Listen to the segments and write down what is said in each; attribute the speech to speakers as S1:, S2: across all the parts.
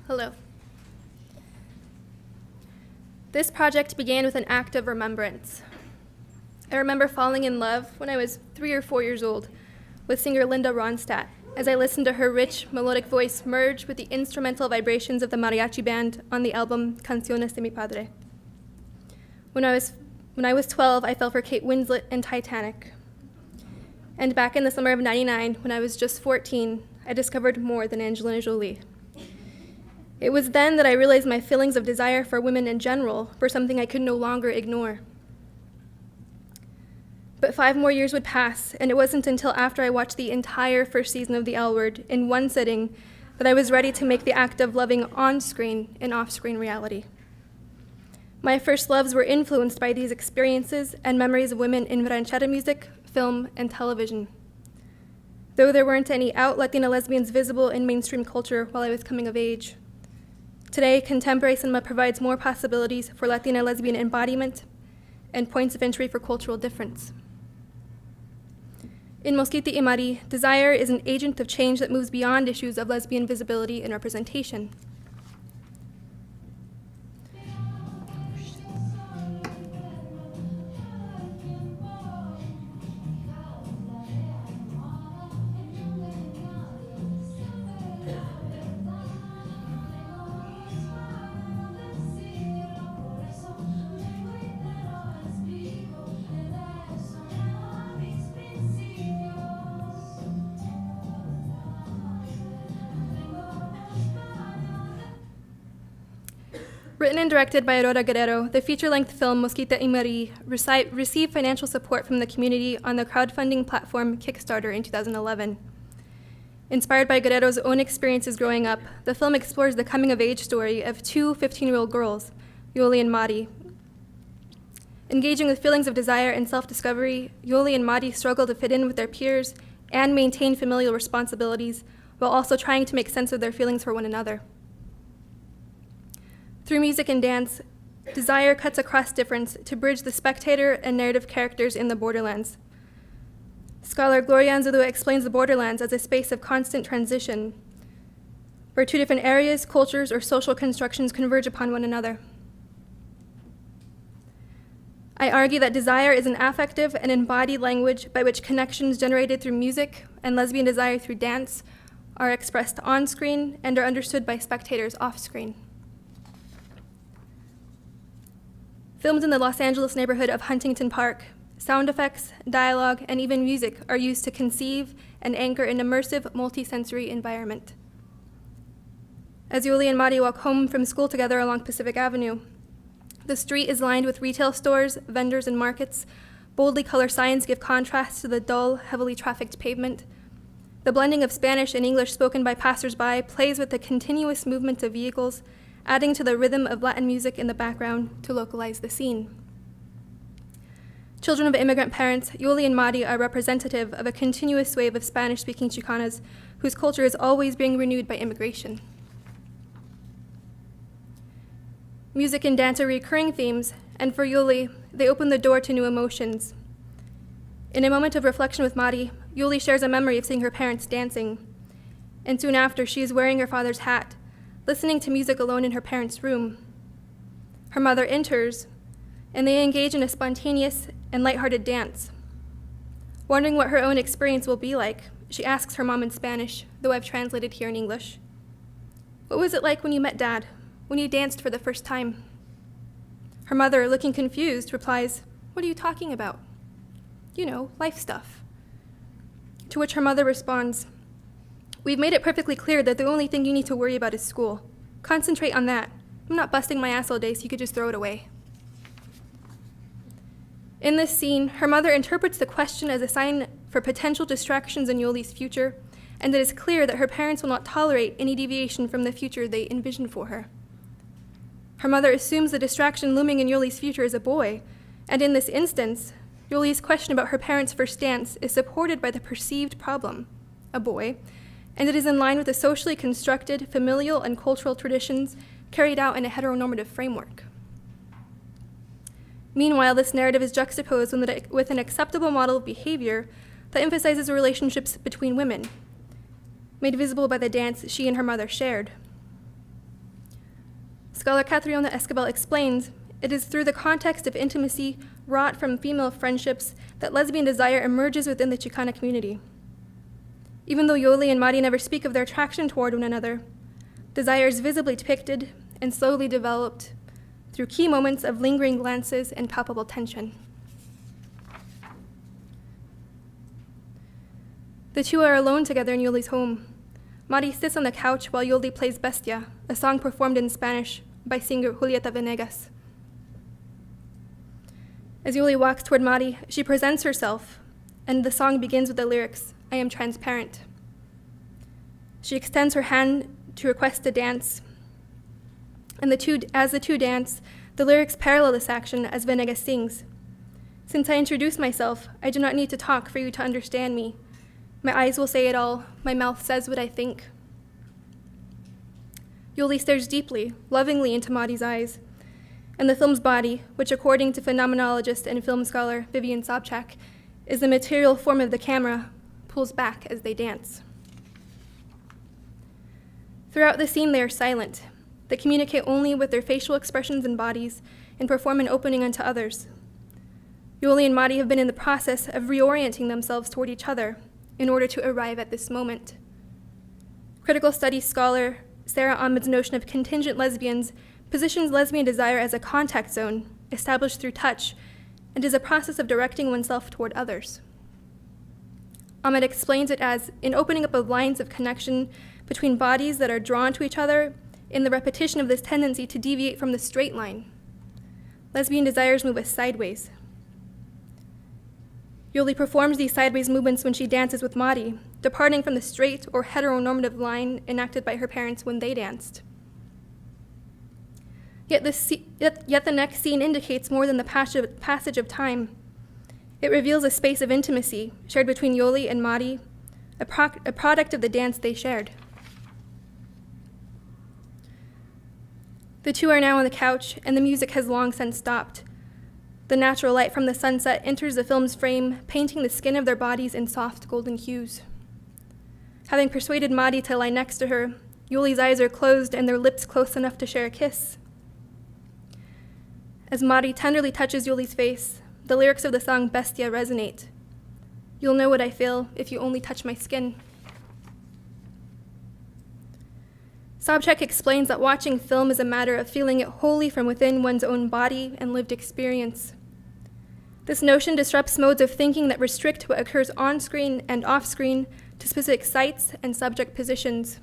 S1: Hello. This project began with an act of remembrance. I remember falling in love when I was 3 or 4 years old with singer Linda Ronstadt as I listened to her rich, melodic voice merge with the instrumental vibrations of the mariachi band on the album Canciones de mi Padre. When I was 12, I fell for Kate Winslet and Titanic. And back in the summer of '99, when I was just 14, I discovered more than Angelina Jolie. It was then that I realized my feelings of desire for women in general were something I could no longer ignore. But 5 more years would pass, and it wasn't until after I watched the entire first season of The L Word in one sitting that I was ready to make the act of loving on-screen an off-screen reality. My first loves were influenced by these experiences and memories of women in ranchera music, film, and television. Though there weren't any out Latina lesbians visible in mainstream culture while I was coming of age, today contemporary cinema provides more possibilities for Latina lesbian embodiment and points of entry for cultural difference. In Mosquita y Mari, desire is an agent of change that moves beyond issues of lesbian visibility and representation. Written and directed by Aurora Guerrero, the feature-length film Mosquita y Mari received financial support from the community on the crowdfunding platform Kickstarter in 2011. Inspired by Guerrero's own experiences growing up, the film explores the coming-of-age story of 2 15-year-old girls, Yoli and Mari. Engaging with feelings of desire and self-discovery, Yoli and Mari struggle to fit in with their peers and maintain familial responsibilities while also trying to make sense of their feelings for one another. Through music and dance, desire cuts across difference to bridge the spectator and narrative characters in the borderlands. Scholar Gloria Anzalúa explains the borderlands as a space of constant transition, where 2 different areas, cultures, or social constructions converge upon one another. I argue that desire is an affective and embodied language by which connections generated through music and lesbian desire through dance are expressed on-screen and are understood by spectators off-screen. Filmed in the Los Angeles neighborhood of Huntington Park, sound effects, dialogue, and even music are used to conceive and anchor an immersive, multisensory environment. As Yoli and Mari walk home from school together along Pacific Avenue, the street is lined with retail stores, vendors, and markets. Boldly colored signs give contrast to the dull, heavily trafficked pavement. The blending of Spanish and English spoken by passersby plays with the continuous movement of vehicles, adding to the rhythm of Latin music in the background to localize the scene. Children of immigrant parents, Yoli and Mari are representative of a continuous wave of Spanish-speaking Chicanas whose culture is always being renewed by immigration. Music and dance are recurring themes, and for Yoli, they open the door to new emotions. In a moment of reflection with Mari, Yoli shares a memory of seeing her parents dancing, and soon after, she is wearing her father's hat, listening to music alone in her parents' room. Her mother enters, and they engage in a spontaneous and lighthearted dance. Wondering what her own experience will be like, she asks her mom in Spanish, though I've translated here in English. "What was it like when you met Dad, when you danced for the first time?" Her mother, looking confused, replies, "What are you talking about?" "You know, life stuff." To which her mother responds, "We've made it perfectly clear that the only thing you need to worry about is school. Concentrate on that. I'm not busting my ass all day so you could just throw it away." In this scene, her mother interprets the question as a sign for potential distractions in Yoli's future, and it is clear that her parents will not tolerate any deviation from the future they envision for her. Her mother assumes the distraction looming in Yoli's future is a boy, and in this instance, Yoli's question about her parents' first dance is supported by the perceived problem, a boy, and it is in line with the socially constructed familial and cultural traditions carried out in a heteronormative framework. Meanwhile, this narrative is juxtaposed with an acceptable model of behavior that emphasizes relationships between women, made visible by the dance she and her mother shared. Scholar Catriona Escabel explains, it is through the context of intimacy wrought from female friendships that lesbian desire emerges within the Chicana community. Even though Yoli and Mari never speak of their attraction toward one another, desire is visibly depicted and slowly developed through key moments of lingering glances and palpable tension. The two are alone together in Yoli's home. Mari sits on the couch while Yoli plays Bestia, a song performed in Spanish by singer Julieta Venegas. As Yoli walks toward Mari, she presents herself, and the song begins with the lyrics, "I am transparent." She extends her hand to request to dance, and as the two dance, the lyrics parallel this action as Venegas sings. "Since I introduce myself, I do not need to talk for you to understand me. My eyes will say it all, my mouth says what I think." Yoli stares deeply, lovingly into Mari's eyes, and the film's body, which according to phenomenologist and film scholar Vivian Sobchak, is the material form of the camera, pulls back as they dance. Throughout the scene, they are silent. They communicate only with their facial expressions and bodies and perform an opening unto others. Yoli and Mari have been in the process of reorienting themselves toward each other in order to arrive at this moment. Critical studies scholar Sarah Ahmed's notion of contingent lesbians positions lesbian desire as a contact zone established through touch and is a process of directing oneself toward others. Ahmed explains it as an opening up of lines of connection between bodies that are drawn to each other in the repetition of this tendency to deviate from the straight line. Lesbian desires move us sideways. Yoli performs these sideways movements when she dances with Mari, departing from the straight or heteronormative line enacted by her parents when they danced. Yet the next scene indicates more than the passage of time. It reveals a space of intimacy shared between Yoli and Mari, a product of the dance they shared. The two are now on the couch, and the music has long since stopped. The natural light from the sunset enters the film's frame, painting the skin of their bodies in soft golden hues. Having persuaded Mari to lie next to her, Yoli's eyes are closed and their lips close enough to share a kiss. As Mari tenderly touches Yoli's face, the lyrics of the song Bestia resonate. "You'll know what I feel if you only touch my skin." Sobchak explains that watching film is a matter of feeling it wholly from within one's own body and lived experience. This notion disrupts modes of thinking that restrict what occurs on-screen and off-screen to specific sites and subject positions.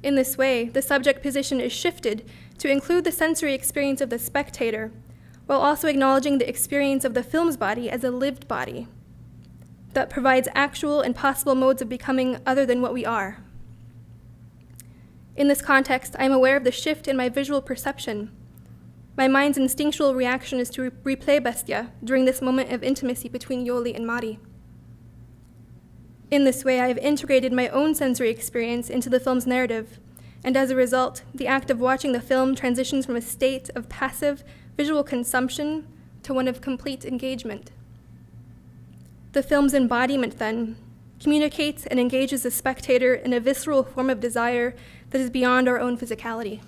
S1: In this way, the subject position is shifted to include the sensory experience of the spectator, while also acknowledging the experience of the film's body as a lived body that provides actual and possible modes of becoming other than what we are. In this context, I am aware of the shift in my visual perception. My mind's instinctual reaction is to replay Bestia during this moment of intimacy between Yoli and Mari. In this way, I have integrated my own sensory experience into the film's narrative, and as a result, the act of watching the film transitions from a state of passive visual consumption to one of complete engagement. The film's embodiment, then, communicates and engages the spectator in a visceral form of desire that is beyond our own physicality.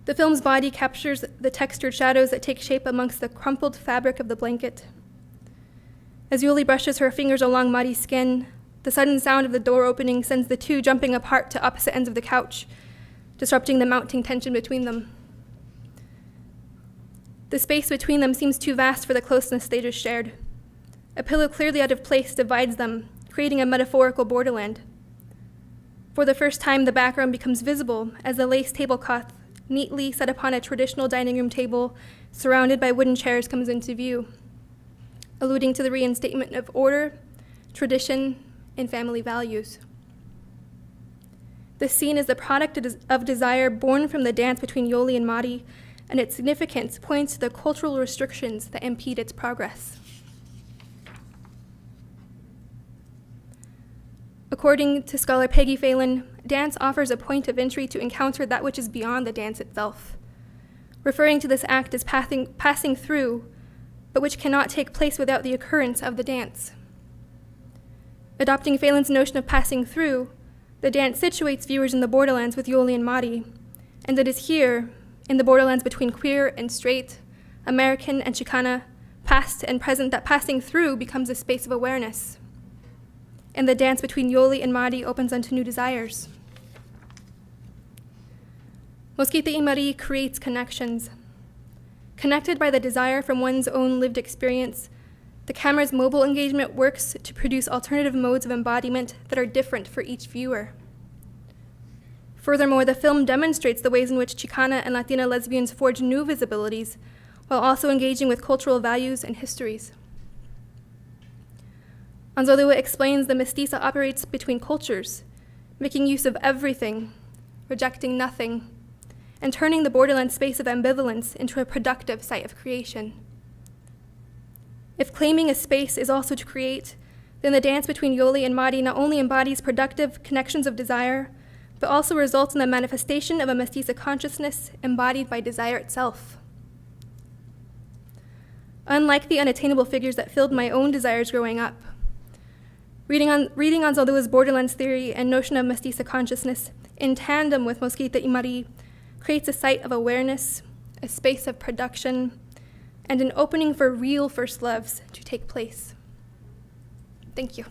S1: The film's body captures the textured shadows that take shape amongst the crumpled fabric of the blanket. As Yoli brushes her fingers along Mari's skin, the sudden sound of the door opening sends the two jumping apart to opposite ends of the couch, disrupting the mounting tension between them. The space between them seems too vast for the closeness they just shared. A pillow clearly out of place divides them, creating a metaphorical borderland. For the first time, the background becomes visible as the lace tablecloth, neatly set upon a traditional dining room table, surrounded by wooden chairs, comes into view, alluding to the reinstatement of order, tradition, and family values. This scene is the product of desire born from the dance between Yoli and Mari, and its significance points to the cultural restrictions that impede its progress. According to scholar Peggy Phelan, dance offers a point of entry to encounter that which is beyond the dance itself, referring to this act as passing through, but which cannot take place without the occurrence of the dance. Adopting Phelan's notion of passing through, The dance situates viewers in the borderlands with Yoli and Mari, and it is here, in the borderlands between queer and straight, American and Chicana, past and present, that passing through becomes a space of awareness. And the dance between Yoli and Mari opens onto new desires. Mosquita y Mari creates connections. Connected by the desire from one's own lived experience, the camera's mobile engagement works to produce alternative modes of embodiment that are different for each viewer. Furthermore, the film demonstrates the ways in which Chicana and Latina lesbians forge new visibilities while also engaging with cultural values and histories. Anzalua explains the mestiza operates between cultures, making use of everything, rejecting nothing, and turning the borderland space of ambivalence into a productive site of creation. If claiming a space is also to create, then the dance between Yoli and Mari not only embodies productive connections of desire, but also results in the manifestation of a mestiza consciousness embodied by desire itself. Unlike the unattainable figures that filled my own desires growing up, reading Anzalua's borderlands theory and notion of mestiza consciousness in tandem with Mosquita y Mari creates a site of awareness, a space of production, and an opening for real first loves to take place. Thank you.